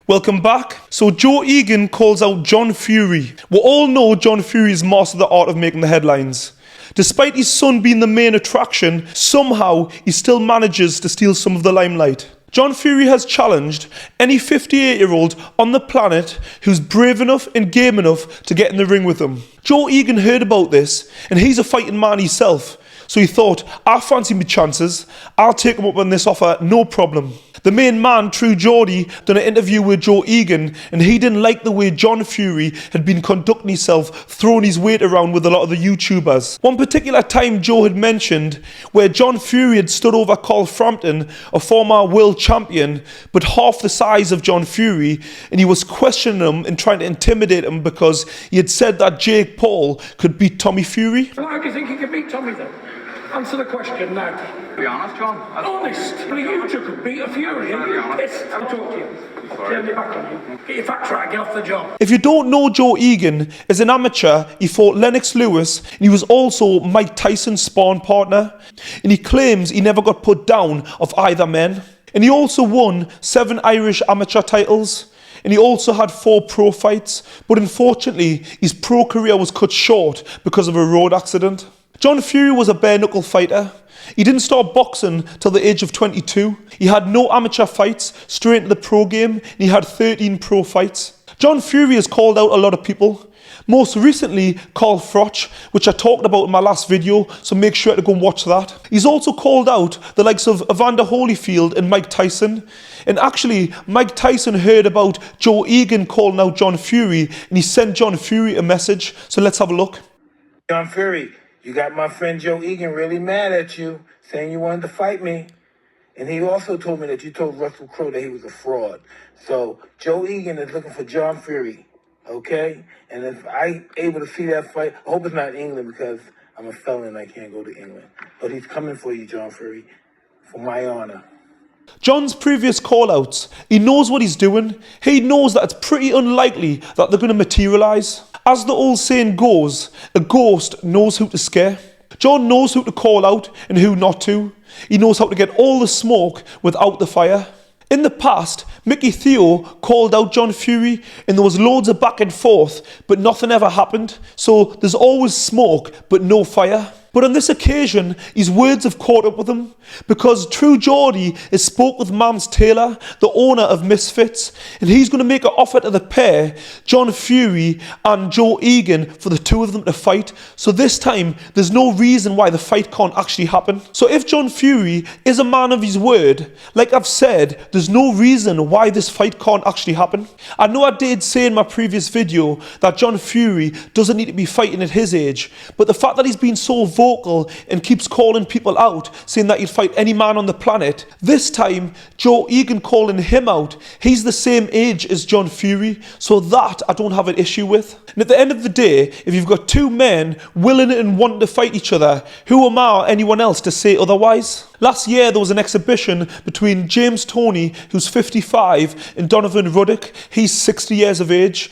Welcome back. So Joe Egan calls out John Fury. We all know John Fury is master of the art of making the headlines. Despite his son being the main attraction, somehow he still manages to steal some of the limelight. John Fury has challenged any 58-year-old on the planet who's brave enough and game enough to get in the ring with him. Joe Egan heard about this, and he's a fighting man himself. So he thought, I fancy my chances, I'll take him up on this offer, no problem. The main man, True Geordie, done an interview with Joe Egan, and he didn't like the way John Fury had been conducting himself, throwing his weight around with a lot of the YouTubers. One particular time Joe had mentioned where John Fury had stood over Carl Frampton, a former world champion, but half the size of John Fury, and he was questioning him and trying to intimidate him because he had said that Jake Paul could beat Tommy Fury. Well, how do you think he could beat Tommy then? Answer the question now. Be honest, John. Honest? Well, you two could beat a Fury. Yes, I'll talk to you. Turn me back on you. Get your facts right, get off the job. If you don't know Joe Egan, as an amateur, he fought Lennox Lewis, and he was also Mike Tyson's sparring partner. And he claims he never got put down of either men. And he also won 7 Irish amateur titles. And he also had 4 pro fights. But unfortunately, his pro career was cut short because of a road accident. John Fury was a bare-knuckle fighter. He didn't start boxing till the age of 22. He had no amateur fights, straight into the pro game, and he had 13 pro fights. John Fury has called out a lot of people. Most recently, Carl Froch, which I talked about in my last video, so make sure to go and watch that. He's also called out the likes of Evander Holyfield and Mike Tyson. And actually, Mike Tyson heard about Joe Egan calling out John Fury, and he sent John Fury a message. So let's have a look. John Fury, you got my friend Joe Egan really mad at you, saying you wanted to fight me. And he also told me that you told Russell Crowe that he was a fraud. So Joe Egan is looking for John Fury, okay? And if I'm able to see that fight, I hope it's not England because I'm a felon and I can't go to England. But he's coming for you, John Fury, for my honor. John's previous call-outs, he knows what he's doing. He knows that it's pretty unlikely that they're going to materialise. As the old saying goes, a ghost knows who to scare. John knows who to call out and who not to. He knows how to get all the smoke without the fire. In the past, Mickey Theo called out John Fury and there was loads of back and forth, but nothing ever happened. So there's always smoke, but no fire. But on this occasion, his words have caught up with him because True Geordie has spoke with Mams Taylor, the owner of MISFITS, and he's going to make an offer to the pair, John Fury and Joe Egan, for the two of them to fight. So this time, there's no reason why the fight can't actually happen. So if John Fury is a man of his word, like I've said, there's no reason why this fight can't actually happen. I know I did say in my previous video that John Fury doesn't need to be fighting at his age, but the fact that he's been so vocal and keeps calling people out, saying that he'd fight any man on the planet. This time, Joe Egan calling him out. He's the same age as John Fury, so that I don't have an issue with. And at the end of the day, if you've got 2 men willing and wanting to fight each other, who am I or anyone else to say otherwise? Last year, there was an exhibition between James Toney, who's 55, and Donovan Ruddock. He's 60 years of age.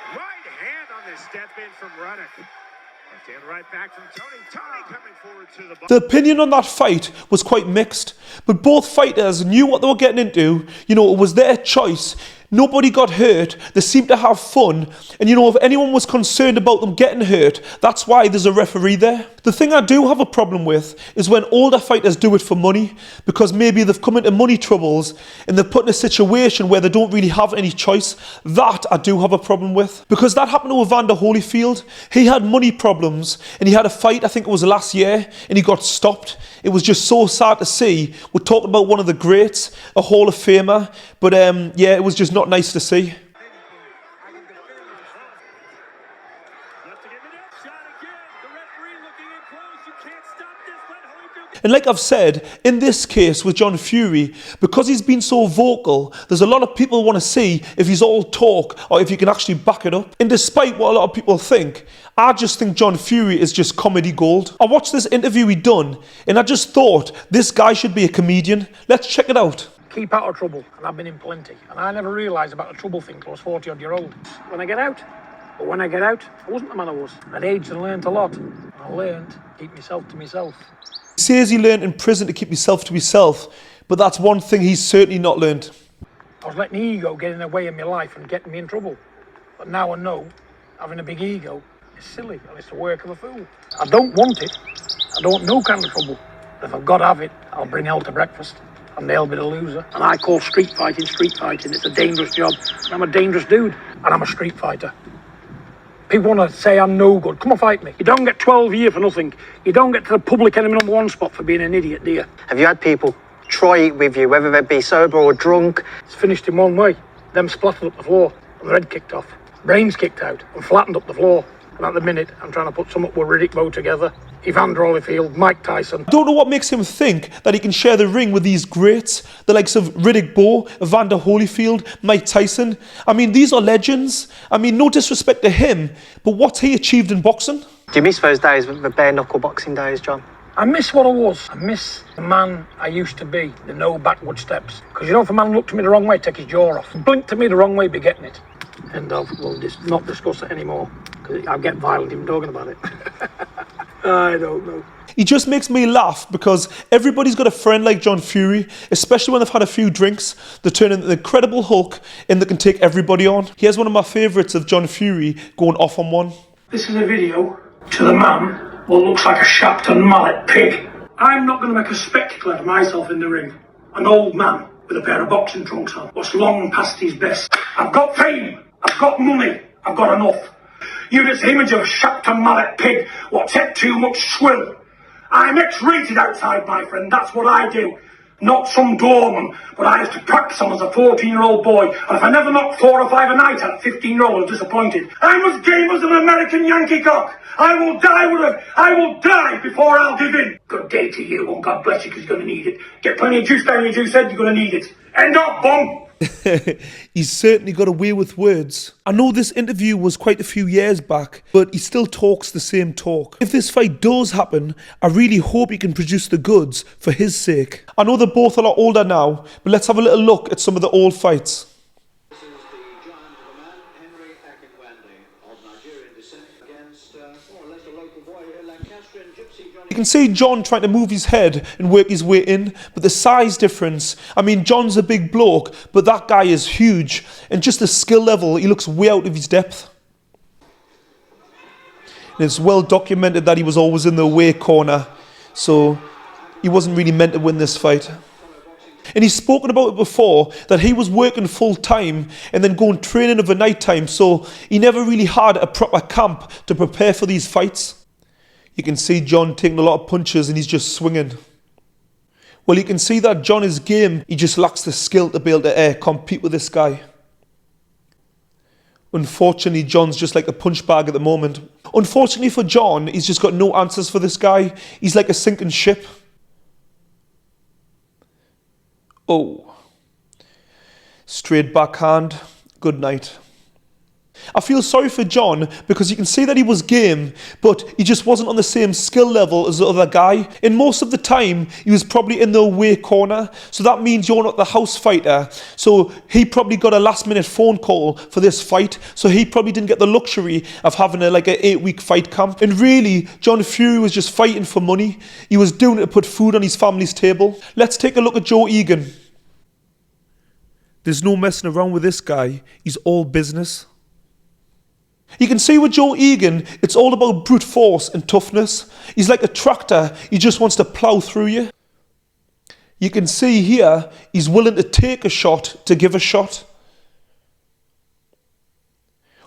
Right hand on this step in from Ruddock. Left hand right back from Tony. Tony coming forward to the ball. The opinion on that fight was quite mixed, but both fighters knew what they were getting into. You know, it was their choice. Nobody got hurt. They seemed to have fun. And you know, if anyone was concerned about them getting hurt, that's why there's a referee there. The thing I do have a problem with is when older fighters do it for money, because maybe they've come into money troubles and they're put in a situation where they don't really have any choice. That I do have a problem with. Because that happened to Evander Holyfield. He had money problems and he had a fight, I think it was last year, and he got stopped. It was just so sad to see. We're talking about one of the greats, a Hall of Famer. But yeah, it was just not nice to see. And like I've said, in this case with John Fury, because he's been so vocal, there's a lot of people who want to see if he's all talk or if he can actually back it up. And despite what a lot of people think, I just think John Fury is just comedy gold. I watched this interview he done, and I just thought this guy should be a comedian. Let's check it out. Keep out of trouble, and I've been in plenty. And I never realised about the trouble thing till I was 40-odd-year-old. When I get out, I wasn't the man I was. I'd aged and learned a lot. And I learned to keep myself to myself. He says he learned in prison to keep himself to himself, but that's one thing he's certainly not learned. I was letting ego get in the way of my life and getting me in trouble. But now I know having a big ego is silly and it's the work of a fool. I don't want it. I don't want no kind of trouble. If I've got to have it, I'll bring hell to breakfast. And they'll be the loser. And I call street fighting. It's a dangerous job. And I'm a dangerous dude. And I'm a street fighter. People want to say I'm no good. Come and fight me. You don't get 12 years for nothing. You don't get to the public enemy #1 spot for being an idiot, do you? Have you had people try it with you, whether they be sober or drunk? It's finished in one way. Them splattered up the floor and their head kicked off. Brains kicked out and flattened up the floor. And at the minute, I'm trying to put some up with Riddick Bowe together. Evander Holyfield, Mike Tyson. I don't know what makes him think that he can share the ring with these greats, the likes of Riddick Bowe, Evander Holyfield, Mike Tyson. I mean, these are legends. I mean, no disrespect to him, but what's he achieved in boxing? Do you miss those days, the bare knuckle boxing days, John? I miss what I was. I miss the man I used to be, the no backward steps. Because you know, if a man looked at me the wrong way, take his jaw off. Blinked at me the wrong way, be getting it. And we'll not discuss it anymore, because I'll get violent even talking about it. I don't know. He just makes me laugh because everybody's got a friend like John Fury, especially when they've had a few drinks. They turn into the Incredible Hulk and they can take everybody on. Here's one of my favourites of John Fury going off on one. This is a video to the man what looks like a Shapton mallet pig. I'm not going to make a spectacle of myself in the ring. An old man with a pair of boxing trunks on, what's long past his best. I've got fame, I've got money, I've got enough. You this image of a Shapton mallet pig, what take too much swill. I'm X-rated outside, my friend, that's what I do. Not some doorman, but I used to practice on as a 14-year-old boy, and if I never knocked 4 or 5 a night at 15-year-old, I was disappointed. I'm as game as an American Yankee cock. I will die before I'll give in. Good day to you, and God bless you, because you're going to need it. Get plenty of juice down your juice head, you're going to need it. End up, bum! He's certainly got away with words. I know this interview was quite a few years back, but he still talks the same talk. If this fight does happen, I really hope he can produce the goods for his sake. I know they're both a lot older now, but let's have a little look at some of the old fights. This is the giant of a man, Henry Egan of Nigerian descent, against more or less a local boy here, Lancastrian Gypsy Johnny. You can see John trying to move his head and work his way in, but the size difference, I mean, John's a big bloke, but that guy is huge, and just the skill level, he looks way out of his depth. And it's well documented that he was always in the away corner, so he wasn't really meant to win this fight. And he's spoken about it before, that he was working full time and then going training over night time, so he never really had a proper camp to prepare for these fights. You can see John taking a lot of punches and he's just swinging. Well, you can see that John is game, he just lacks the skill to be able to compete with this guy. Unfortunately, John's just like a punch bag at the moment. Unfortunately for John, he's just got no answers for this guy. He's like a sinking ship. Oh. Straight backhand. Good night. I feel sorry for John because you can see that he was game, but he just wasn't on the same skill level as the other guy. And most of the time, he was probably in the away corner. So that means you're not the house fighter. So he probably got a last minute phone call for this fight. So he probably didn't get the luxury of having an 8-week fight camp. And really, John Fury was just fighting for money. He was doing it to put food on his family's table. Let's take a look at Joe Egan. There's no messing around with this guy. He's all business. You can see with Joe Egan, it's all about brute force and toughness. He's like a tractor, he just wants to plough through you. You can see here, he's willing to take a shot to give a shot,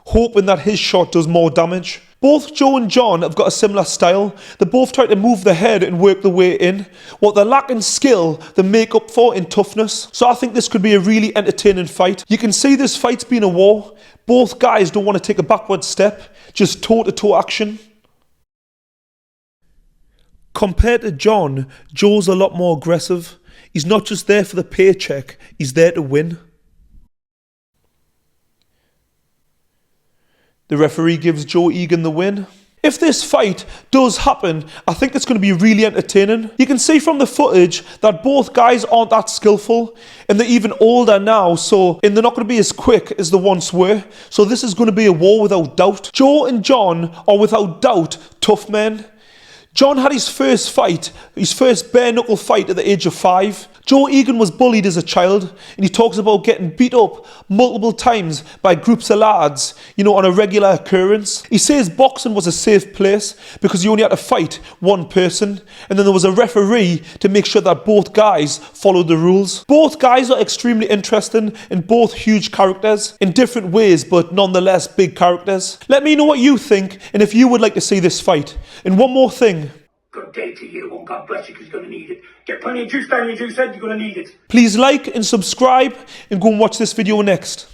hoping that his shot does more damage. Both Joe and John have got a similar style. They both try to move the head and work the way in. What they lack in skill, they make up for in toughness. So I think this could be a really entertaining fight. You can see this fight's been a war. Both guys don't want to take a backward step, just toe-to-toe action. Compared to John, Joe's a lot more aggressive. He's not just there for the paycheck, he's there to win. The referee gives Joe Egan the win. If this fight does happen, I think it's going to be really entertaining. You can see from the footage that both guys aren't that skillful and they're even older now, and they're not going to be as quick as they once were. So this is going to be a war without doubt. Joe and John are without doubt tough men. John had his first bare knuckle fight at the age of 5. Joe Egan was bullied as a child, and he talks about getting beat up multiple times by groups of lads, on a regular occurrence. He says boxing was a safe place because you only had to fight one person, and then there was a referee to make sure that both guys followed the rules. Both guys are extremely interesting and both huge characters in different ways, but nonetheless big characters. Let me know what you think and if you would like to see this fight. And one more thing. Good day to you, and God bless you, because you're going to need it. Get plenty of juice down your juice head, you're going to need it. Please like and subscribe and go and watch this video next.